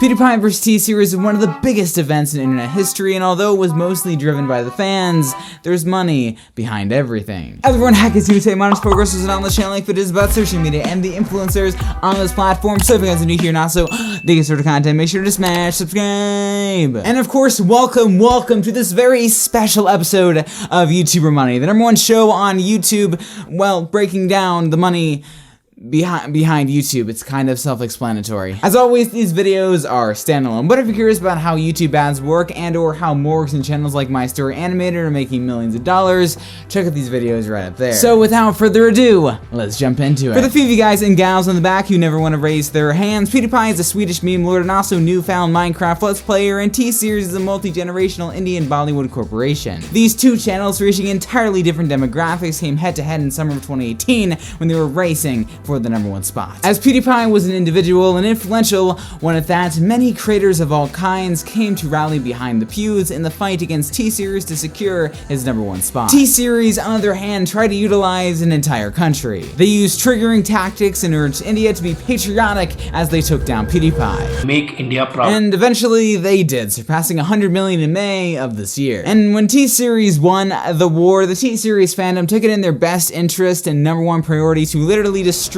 Pewdiepie vs. T-Series is one of the biggest events in internet history, and although it was mostly driven by the fans, there's money behind everything. Everyone, hack is here today. My name is Paul Groseclose, and on the channel, like videos about social media and the influencers on this platform. So if you guys are new here, not so dig sort of content, make sure to smash subscribe. And of course, welcome to this very special episode of YouTuber Money, the #1 show on YouTube. Well, breaking down the money behind YouTube. It's kind of self-explanatory. As always, these videos are standalone, but if you're curious about how YouTube ads work and or how Morgs and channels like My Story Animated are making millions of dollars, check out these videos right up there. So without further ado, let's jump into it. For the few of you guys and gals in the back who never want to raise their hands, Pewdiepie is a Swedish meme lord and also newfound Minecraft Let's Player, and T-Series is a multi-generational Indian Bollywood corporation. These two channels, reaching entirely different demographics, came head-to-head in summer of 2018 when they were racing for the #1 spot. As Pewdiepie was an individual and influential one at that, many creators of all kinds came to rally behind the Pews in the fight against T-Series to secure his #1 spot. T-Series, on the other hand, tried to utilize an entire country. They used triggering tactics and urged India to be patriotic as they took down Pewdiepie. Make India proud. And eventually they did, surpassing 100 million in May of this year. And when T-Series won the war, the T-Series fandom took it in their best interest and #1 priority to literally destroy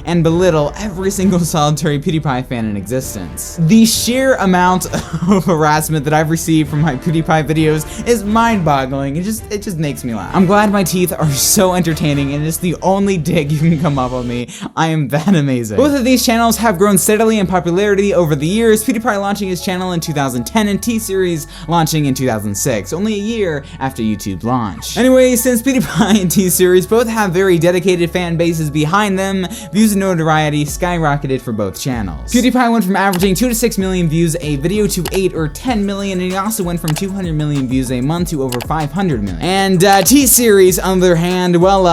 and belittle every single solitary Pewdiepie fan in existence. The sheer amount of harassment that I've received from my Pewdiepie videos is mind-boggling. It just makes me laugh. I'm glad my teeth are so entertaining and it's the only dig you can come up on me. I am that amazing. Both of these channels have grown steadily in popularity over the years, Pewdiepie launching his channel in 2010 and T-Series launching in 2006, only a year after YouTube's launch. Anyway, since Pewdiepie and T-Series both have very dedicated fan bases behind them, views and notoriety skyrocketed for both channels. Pewdiepie went from averaging 2 to 6 million views a video to 8 or 10 million, and he also went from 200 million views a month to over 500 million. And T-Series, on the other hand, well,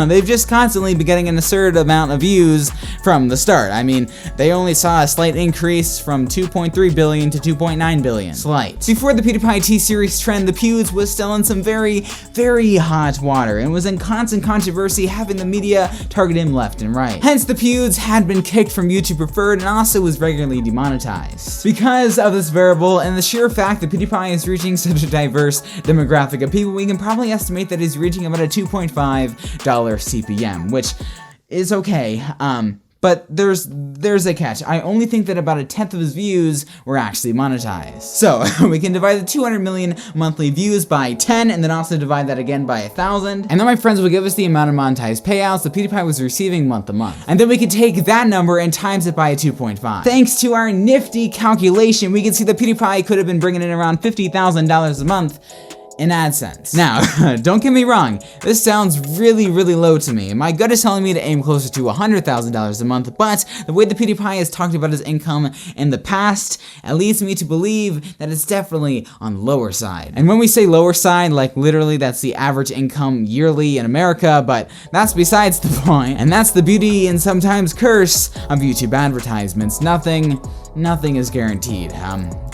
they've just constantly been getting an absurd amount of views from the start. I mean, they only saw a slight increase from 2.3 billion to 2.9 billion. Slight. Before the Pewdiepie T-Series trend, the Pews was still in some very, very hot water and was in constant controversy, having the media target him left and right. Hence, the Pews had been kicked from YouTube Preferred and also was regularly demonetized. Because of this variable and the sheer fact that Pewdiepie is reaching such a diverse demographic of people, we can probably estimate that he's reaching about a $2.5 CPM, which is okay. But there's a catch. I only think that about 1/10 of his views were actually monetized. So we can divide the 200 million monthly views by 10 and then also divide that again by 1,000. And then my friends will give us the amount of monetized payouts that Pewdiepie was receiving month to month. And then we can take that number and times it by a 2.5. Thanks to our nifty calculation, we can see that Pewdiepie could have been bringing in around $50,000 a month in AdSense. Now, don't get me wrong, this sounds really, really low to me. My gut is telling me to aim closer to $100,000 a month, but the way the Pewdiepie has talked about his income in the past, it leads me to believe that it's definitely on the lower side. And when we say lower side, like literally that's the average income yearly in America, but that's besides the point. And that's the beauty and sometimes curse of YouTube advertisements. Nothing is guaranteed.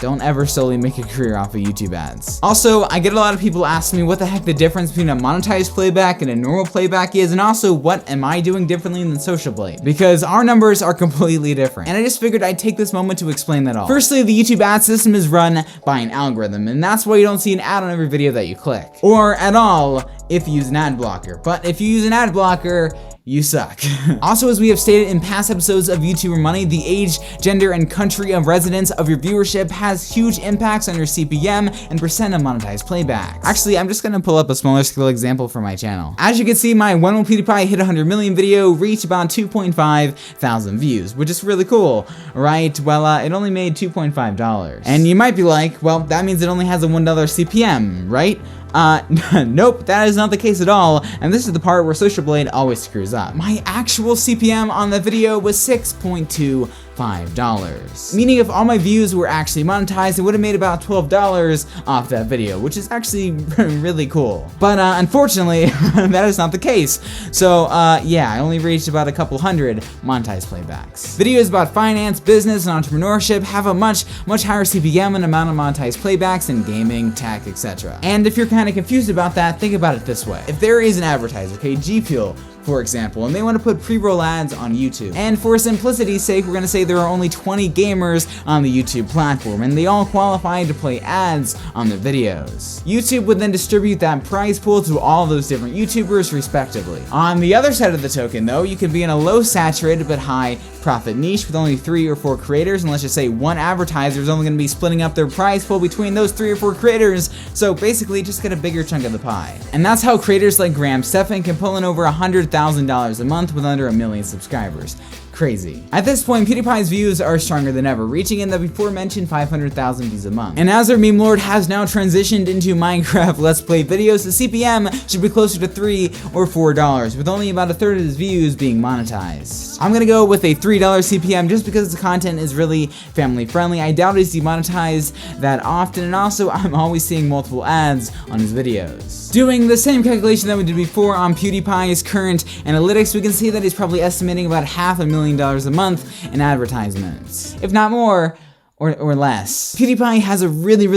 Don't ever solely make a career off of YouTube ads. Also, I get a lot of people asking me what the heck the difference between a monetized playback and a normal playback is, and also what am I doing differently than social play? Because our numbers are completely different. And I just figured I'd take this moment to explain that all. Firstly, the YouTube ad system is run by an algorithm, and that's why you don't see an ad on every video that you click. Or at all, if you use an ad blocker. But if you use an ad blocker, you suck. Also, as we have stated in past episodes of YouTuber Money, the age, gender, and country of residence of your viewership has huge impacts on your CPM and percent of monetized playbacks. Actually, I'm just gonna pull up a smaller scale example for my channel. As you can see, my When Will Pewdiepie Hit 100 Million video reached about 2.5 thousand views, which is really cool, right? Well, it only made $2.5. And you might be like, well, that means it only has a $1 CPM, right? Nope, that is not the case at all, and this is the part where Social Blade always screws up. My actual CPM on the video was $6.25, meaning if all my views were actually monetized, it would have made about $12 off that video, which is actually really cool. But unfortunately, that is not the case. So yeah, I only reached about a couple hundred monetized playbacks. Videos about finance, business, and entrepreneurship have a much higher CPM and amount of monetized playbacks than gaming, tech, etc. And if you're kind of confused about that, think about it this way. If there is an advertiser, okay, G Fuel, for example, and they want to put pre-roll ads on YouTube. And for simplicity's sake, we're going to say there are only 20 gamers on the YouTube platform, and they all qualify to play ads on their videos. YouTube would then distribute that prize pool to all those different YouTubers respectively. On the other side of the token though, you could be in a low saturated but high profit niche with only 3 or 4 creators, and let's just say one advertiser is only going to be splitting up their prize pool between those 3 or 4 creators, so basically just get a bigger chunk of the pie. And that's how creators like Graham Stephan can pull in over $100,000 a month with under 1 million subscribers. Crazy. At this point, PewDiePie's views are stronger than ever, reaching in the before mentioned 500,000 views a month. And as our meme lord has now transitioned into Minecraft Let's Play videos, the CPM should be closer to $3 or $4, with only about a third of his views being monetized. I'm gonna go with a $3 CPM just because the content is really family friendly. I doubt he's demonetized that often, and also I'm always seeing multiple ads on his videos. Doing the same calculation that we did before on PewDiePie's current analytics, we can see that he's probably estimating about $500,000 a month in advertisements, if not more or less. PewDiePie has a really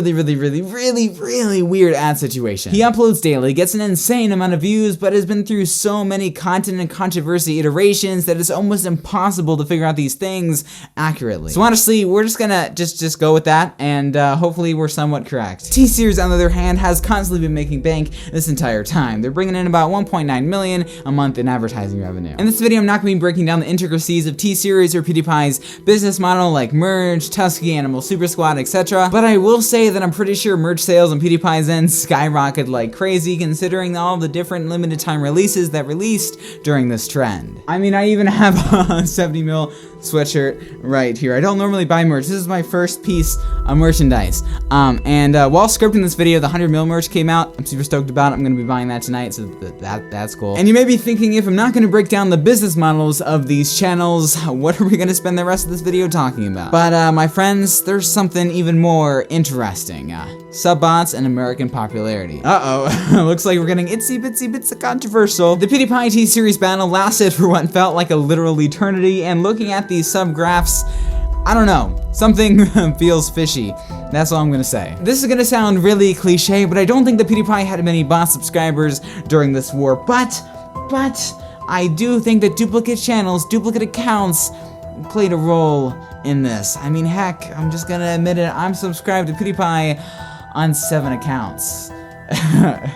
weird ad situation. He uploads daily, gets an insane amount of views, but has been through so many content and controversy iterations that it's almost impossible to figure out these things accurately. So honestly, we're just gonna just go with that, and hopefully we're somewhat correct. T-Series, on the other hand, has constantly been making bank this entire time. They're bringing in about 1.9 million a month in advertising revenue. In this video, I'm not gonna be breaking down the intricacies of T-Series or PewDiePie's business model like merge, Tusky, Animal Super Squad, etc. But I will say that I'm pretty sure merch sales on PewDiePie's end skyrocketed like crazy, considering all the different limited time releases that released during this trend. I mean, I even have a 70 mil sweatshirt right here. I don't normally buy merch. This is my first piece of merchandise. While scripting this video, the 100 mil merch came out. I'm super stoked about it. I'm gonna be buying that tonight, so that's cool. And you may be thinking, if I'm not gonna break down the business models of these channels, what are we gonna spend the rest of this video talking about? But my friends, there's something even more interesting. Subbots and American popularity. Looks like we're getting itsy bitsy bits of controversial. The PewDiePie T-Series battle lasted for what felt like a literal eternity, and looking at these sub graphs, I don't know, something feels fishy. That's all I'm gonna say. This is gonna sound really cliche, but I don't think that PewDiePie had many bot subscribers during this war, but I do think that duplicate channels, duplicate accounts played a role in this. I mean, heck, I'm just gonna admit it, I'm subscribed to PewDiePie on 7 accounts.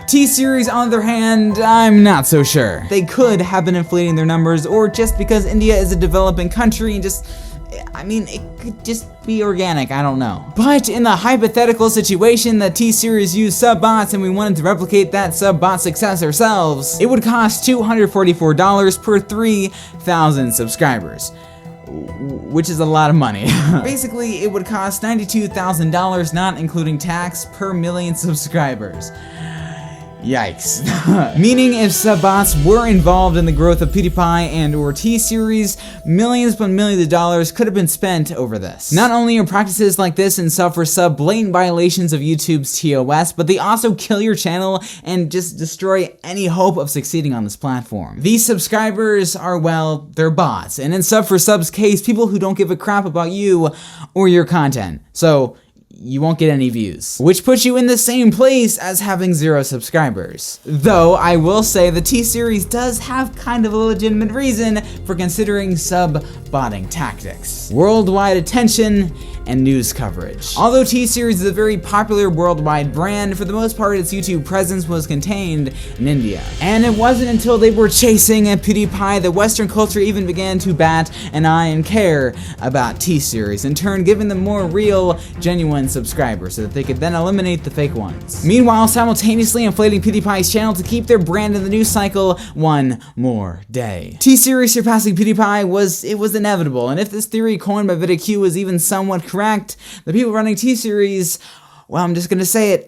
T-Series, on the other hand, I'm not so sure. They could have been inflating their numbers, or just because India is a developing country and it could just be organic, I don't know. But in the hypothetical situation that T-Series used sub-bots and we wanted to replicate that sub-bot success ourselves, it would cost $244 per 3,000 subscribers, which is a lot of money. Basically, it would cost $92,000, not including tax, per million subscribers. Yikes. Meaning if sub-bots were involved in the growth of PewDiePie and or T-Series, millions upon millions of dollars could have been spent over this. Not only are practices like this and sub-for-sub blatant violations of YouTube's TOS, but they also kill your channel and just destroy any hope of succeeding on this platform. These subscribers are, well, they're bots, and in sub-for-sub's case, people who don't give a crap about you or your content. So you won't get any views, which puts you in the same place as having 0 subscribers. Though I will say the T-Series does have kind of a legitimate reason for considering sub-botting tactics: worldwide attention and news coverage. Although T-Series is a very popular worldwide brand, for the most part its YouTube presence was contained in India. And it wasn't until they were chasing PewDiePie that Western culture even began to bat an eye and care about T-Series, in turn giving them more real, genuine subscribers so that they could then eliminate the fake ones. Meanwhile, simultaneously inflating PewDiePie's channel to keep their brand in the news cycle one more day. T-Series surpassing PewDiePie was inevitable, and if this theory coined by VidIQ is even somewhat correct, the people running T-Series, well, I'm just gonna say it,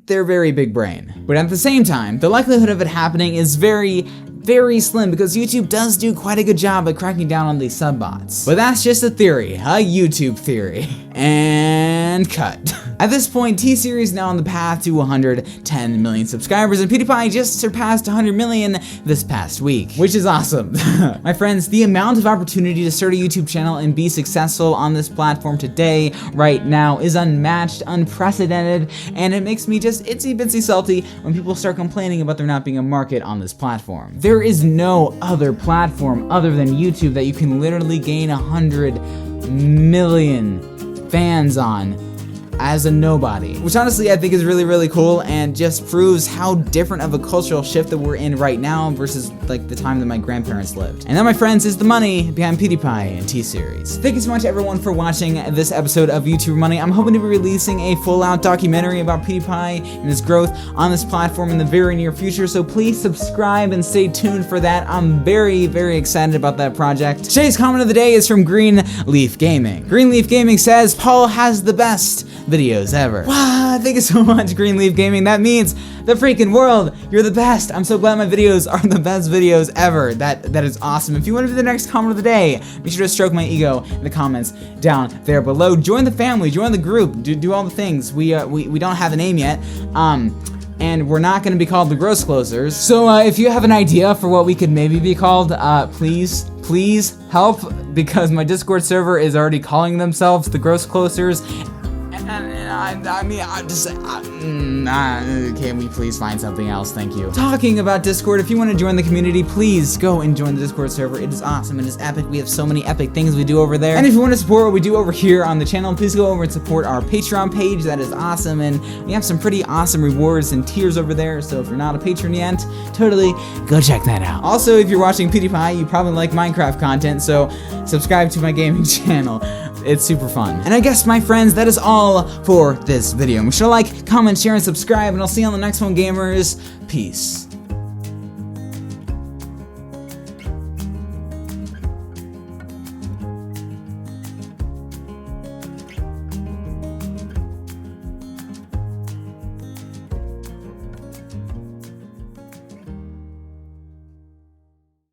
they're very big brain. But at the same time, the likelihood of it happening is very slim, because YouTube does do quite a good job at cracking down on these sub-bots. But that's just a theory, a YouTube theory. And cut. At this point, T-Series is now on the path to 110 million subscribers, and PewDiePie just surpassed 100 million this past week, which is awesome. My friends, the amount of opportunity to start a YouTube channel and be successful on this platform today, right now, is unmatched, unprecedented, and it makes me just itsy bitsy salty when people start complaining about there not being a market on this platform. There There is no other platform other than YouTube that you can literally gain 100 million fans on as a nobody, which honestly I think is really, really cool and just proves how different of a cultural shift that we're in right now versus like the time that my grandparents lived. And that, my friends, is the money behind PewDiePie and T-Series. Thank you so much, everyone, for watching this episode of YouTuber Money. I'm hoping to be releasing a full-out documentary about PewDiePie and his growth on this platform in the very near future, so please subscribe and stay tuned for that. I'm very, very excited about that project. Today's comment of the day is from Greenleaf Gaming. Greenleaf Gaming says, Paul has the best videos ever. Wow, thank you so much, Greenleaf Gaming. That means the freaking world. You're the best. I'm so glad my videos are the best videos ever. That is awesome. If you want to be the next comment of the day, be sure to stroke my ego in the comments down there below. Join the family, join the group, do all the things. We don't have a name yet. And we're not going to be called the Groseclosers. So if you have an idea for what we could maybe be called, please help, because my Discord server is already calling themselves the Groseclosers. Can we please find something else? Thank you. Talking about Discord, if you want to join the community, please go and join the Discord server. It is awesome. It is epic. We have so many epic things we do over there. And if you want to support what we do over here on the channel, please go over and support our Patreon page. That is awesome. And we have some pretty awesome rewards and tiers over there. So if you're not a patron yet, totally go check that out. Also, if you're watching PewDiePie, you probably like Minecraft content, so subscribe to my gaming channel. It's super fun. And I guess, my friends, that is all for this video. Make sure to like, comment, share, and subscribe, and I'll see you on the next one, gamers. Peace.